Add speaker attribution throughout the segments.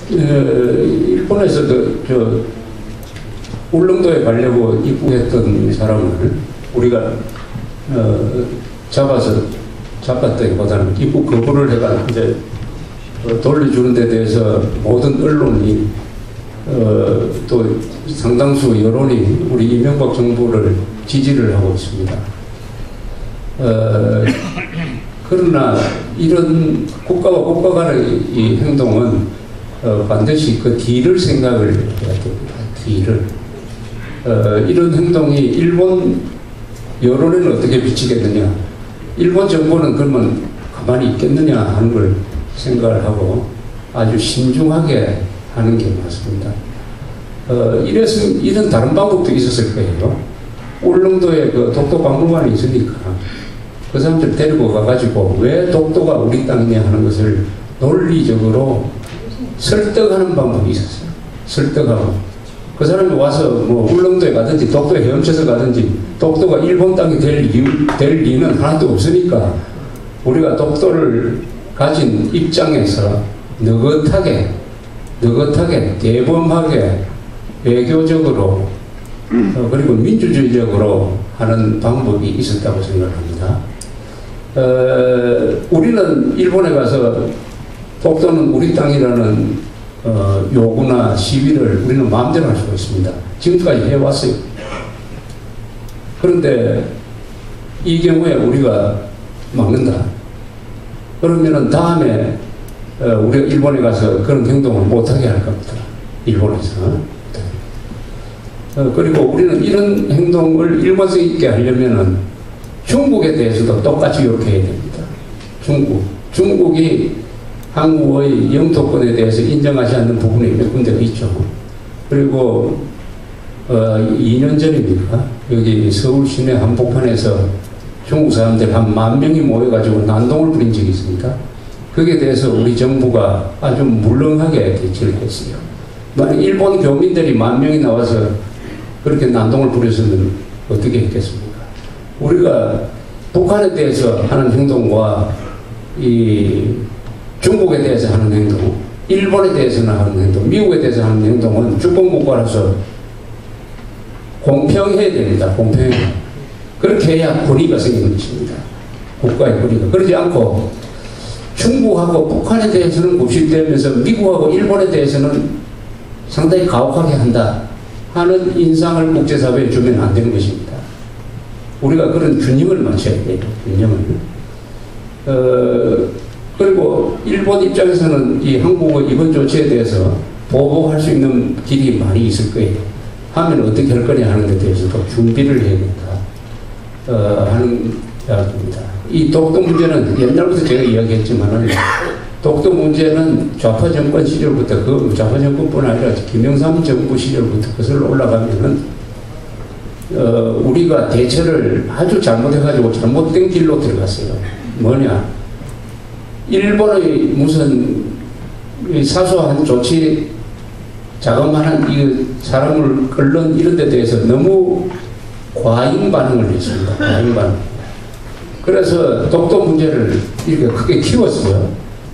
Speaker 1: 일본에서 울릉도에 가려고 입국했던 사람을 우리가 잡았다기보다는 입국 거부를 해가 이제 돌려주는 데 대해서 모든 언론이 또 상당수 여론이 우리 이명박 정부를 지지를 하고 있습니다. 그러나 이런 국가와 국가 간의 이 행동은 반드시 그 뒤를 생각을 해야 됩니다. 뒤를. 이런 행동이 일본 여론에는 어떻게 비치겠느냐. 일본 정부는 그러면 가만히 있겠느냐 하는 걸 생각을 하고 아주 신중하게 하는 게 맞습니다. 이런 다른 방법도 있었을 거예요. 울릉도에 그 독도 박물관이 있으니까 그 사람들 데리고 가가지고 왜 독도가 우리 땅이냐 하는 것을 논리적으로 설득하는 방법이 있었어요. 설득하고. 그 사람이 와서 뭐 울릉도에 가든지 독도에 헤엄쳐서 가든지 독도가 일본 땅이 될 리는 하나도 없으니까 우리가 독도를 가진 입장에서 느긋하게 대범하게 외교적으로 그리고 민주주의적으로 하는 방법이 있었다고 생각합니다. 우리는 일본에 가서 독도는 우리 땅이라는 요구나 시위를 우리는 마음대로 할 수가 있습니다. 지금까지 해왔어요. 그런데 이 경우에 우리가 막는다. 그러면은 다음에 우리가 일본에 가서 그런 행동을 못하게 할 겁니다. 일본에서. 그리고 우리는 이런 행동을 일관성 있게 하려면은 중국에 대해서도 똑같이 이렇게 해야 됩니다. 중국이 한국의 영토권에 대해서 인정하지 않는 부분이 몇 군데가 있죠. 그리고 2년 전입니까? 여기 서울 시내 한복판에서 중국 사람들 한 10,000명이 모여가지고 난동을 부린 적이 있습니다. 거기에 대해서 우리 정부가 아주 물렁하게 대처를 했어요. 만약 일본 교민들이 10,000명이 나와서 그렇게 난동을 부렸으면 어떻게 했겠습니까? 우리가 북한에 대해서 하는 행동과 이 중국에 대해서 하는 행동, 일본에 대해서는 하는 행동, 미국에 대해서 하는 행동은 주권국가라서 공평해야 됩니다. 공평해. 그렇게 해야 권위가 생기는 것입니다. 국가의 권위가. 그러지 않고 중국하고 북한에 대해서는 굽실대면서 미국하고 일본에 대해서는 상당히 가혹하게 한다 하는 인상을 국제사회에 주면 안 되는 것입니다. 우리가 그런 균형을 맞춰야 돼요. 균형을. 그리고 일본 입장에서는 이 한국의 이번 조치에 대해서 보복할 수 있는 길이 많이 있을 거예요. 하면 어떻게 할 거냐 하는 데 대해서도 준비를 해야 된다 하는 이야기입니다. 이 독도 문제는 옛날부터 제가 이야기했지만은 독도 문제는 좌파 정권 시절부터 그 좌파 정권뿐 아니라 김영삼 정부 시절부터 거슬러 올라가면은 우리가 대처를 아주 잘못해가지고 잘못된 길로 들어갔어요. 뭐냐? 일본의 무슨 사소한 조치, 자그마한 이 사람을 끌는 이런 데 대해서 너무 과잉 반응을 했습니다. 과잉 반응. 그래서 독도 문제를 이렇게 크게 키웠어요.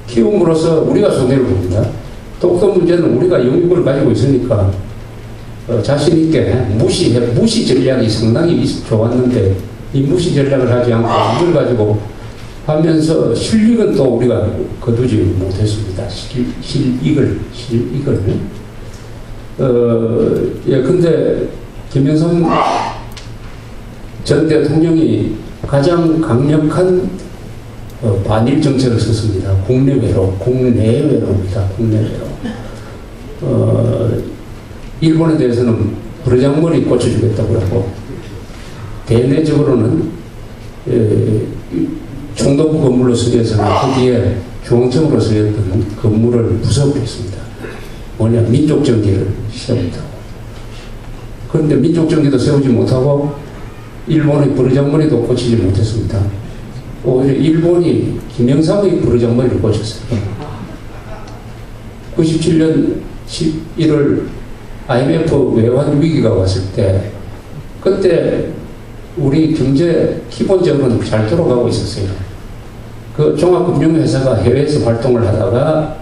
Speaker 1: 키움으로써 우리가 손해를 봅니다. 독도 문제는 우리가 영역을 가지고 있으니까 자신 있게 무시 전략이 상당히 좋았는데 이 무시 전략을 하지 않고 이걸 가지고 하면서 실익은 또 우리가 거두지 못했습니다. 실익을. 근데 김영삼 전 대통령이 가장 강력한 반일 정책을 썼습니다. 국내외로입니다. 국내외로. 일본에 대해서는 부르장머리 꽂혀주겠다고 하고, 대내적으로는 총독부 건물로 쓰여서는 거기에 중앙청으로 쓰였던 건물을 부숴버렸습니다. 뭐냐, 민족정기를 세웠다고. 그런데 민족정기도 세우지 못하고 일본의 부르장머리도 고치지 못했습니다. 오히려 일본이 김영삼의 부르장머리를 고쳤어요. 97년 11월 IMF 외환 위기가 왔을 때 그때 우리 경제 기본적으로는 잘 돌아가고 있었어요. 그 종합금융회사가 해외에서 활동을 하다가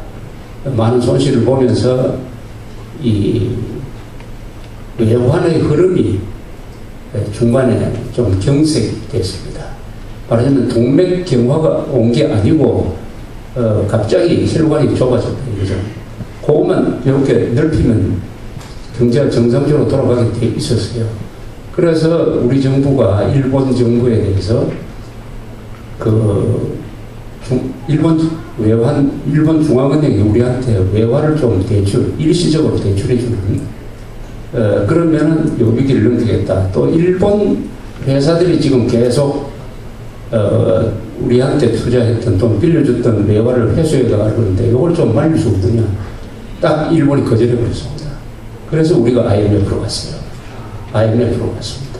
Speaker 1: 많은 손실을 보면서 이 외환의 흐름이 중간에 좀 경색됐습니다. 말하자면 동맥경화가 온 게 아니고 갑자기 혈관이 좁아졌다 이거죠. 그것만 이렇게 넓히면 경제가 정상적으로 돌아가게 돼 있었어요. 그래서 우리 정부가 일본 정부에 대해서 일본 중앙은행이 우리한테 외화를 좀 일시적으로 대출해주는 그러면은 요 위기를 넘기겠다. 또 일본 회사들이 지금 계속 우리한테 투자했던 돈 빌려줬던 외화를 회수해 가려고 하는데 이걸 좀 말릴 수 없느냐. 딱 일본이 거절해 버렸습니다. 그래서 우리가 IMF로 갔어요. IMF로 갔습니다.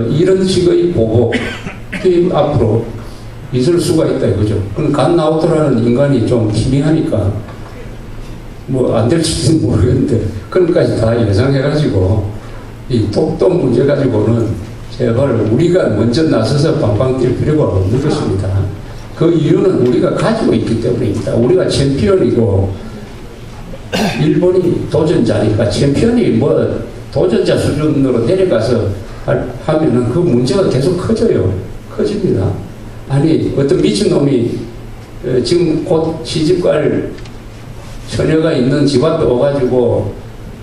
Speaker 1: 이런 식의 보복이 앞으로 있을 수가 있다 이거죠. 그럼 간 나우토라는 인간이 좀 희미하니까 뭐 안 될지는 모르겠는데 그런까지 다 예상해가지고 이 독도 문제 가지고는 제발 우리가 먼저 나서서 방방 뛸 필요가 없는 것입니다. 그 이유는 우리가 가지고 있기 때문입니다. 우리가 챔피언이고 일본이 도전자니까 챔피언이 뭐 도전자 수준으로 내려가서 하면은 그 문제가 계속 커져요. 커집니다. 아니 어떤 미친놈이 지금 곧 시집갈 처녀가 있는 집 앞에 와가지고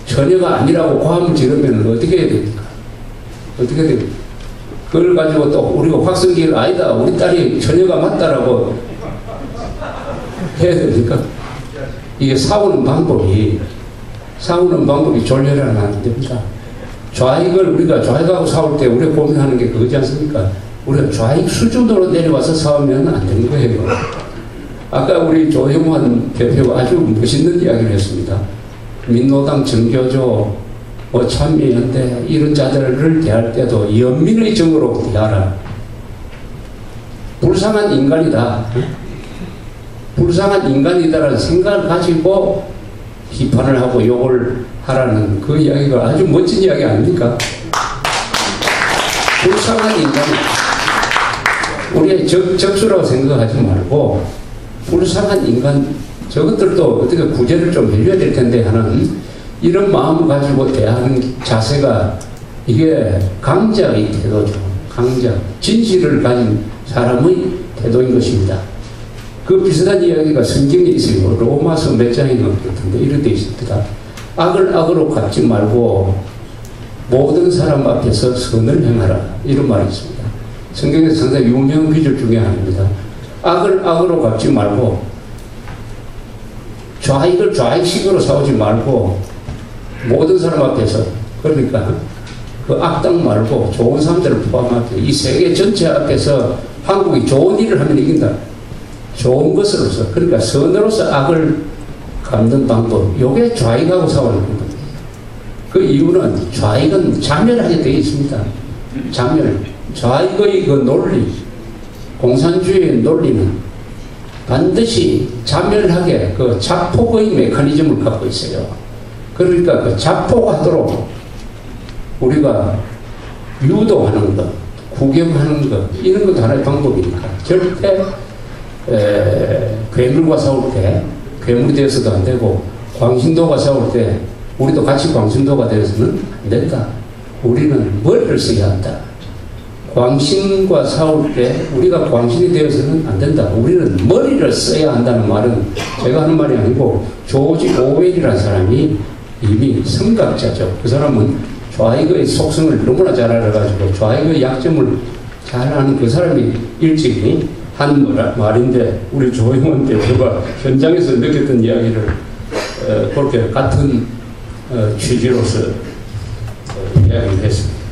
Speaker 1: 처녀가 아니라고 고함을 지르면 어떻게 해야 됩니까? 어떻게 됩니까? 그걸 가지고 또 우리가 확성기를 아니다 우리 딸이 처녀가 맞다라고 해야 됩니까? 이게 싸우는 방법이 졸렬하면 안 됩니다. 좌익을 우리가 좌익하고 싸울 때 우리가 고민하는 게 그거지 않습니까? 우리가 좌익 수준으로 내려와서 싸우면 안 되는 거예요. 아까 우리 조영환 대표가 아주 멋있는 이야기를 했습니다. 민노당 정교조 참여연대 이런 자들을 대할 때도 연민의 정으로 대하라. 불쌍한 인간이다. 불쌍한 인간이다라는 생각을 가지고 비판을 하고 욕을 하라는 그 이야기가 아주 멋진 이야기 아닙니까? 불쌍한 인간, 우리의 적수라고 생각하지 말고 불쌍한 인간, 저것들도 어떻게 구제를 좀 해줘야 될 텐데 하는 이런 마음을 가지고 대하는 자세가 이게 강자의 태도죠. 강자, 진실을 가진 사람의 태도인 것입니다. 그 비슷한 이야기가 성경에 있어요. 로마서 몇 장인가 그렇던데 이런 데 있습니다. 악을 악으로 갚지 말고 모든 사람 앞에서 선을 행하라. 이런 말이 있습니다. 성경에서 상당히 유명한 구절 중에 하나입니다. 악을 악으로 갚지 말고 좌익을 좌익식으로 싸우지 말고 모든 사람 앞에서 그러니까 그 악당 말고 좋은 사람들을 포함하게 이 세계 전체 앞에서 한국이 좋은 일을 하면 이긴다. 좋은 것으로서 그러니까 선으로서 악을 갚는 방법 요게 좌익하고 싸우는 겁니다. 그 이유는 좌익은 자멸하게 되어 있습니다. 자멸. 좌익의 그 논리 공산주의의 논리는 반드시 자멸하게 그 자폭의 메커니즘을 갖고 있어요. 그러니까 그 자폭하도록 우리가 유도하는 것, 구경하는 것 이런 것도 하나의 방법이니까 절대 괴물과 싸울 때 괴물이 되어서도 안 되고 광신도가 싸울 때 우리도 같이 광신도가 되어서는 안 된다. 우리는 머리를 써야 한다. 광신과 싸울 때 우리가 광신이 되어서는 안 된다. 우리는 머리를 써야 한다는 말은 제가 하는 말이 아니고 조지 오웰이라는 사람이 이미 성각자죠. 그 사람은 좌익의 속성을 너무나 잘 알아가지고 좌익의 약점을 잘 아는 그 사람이 일찍 한 말인데 우리 조영원 대표가 현장에서 느꼈던 이야기를 그렇게 같은 취지로서 이야기를 했습니다.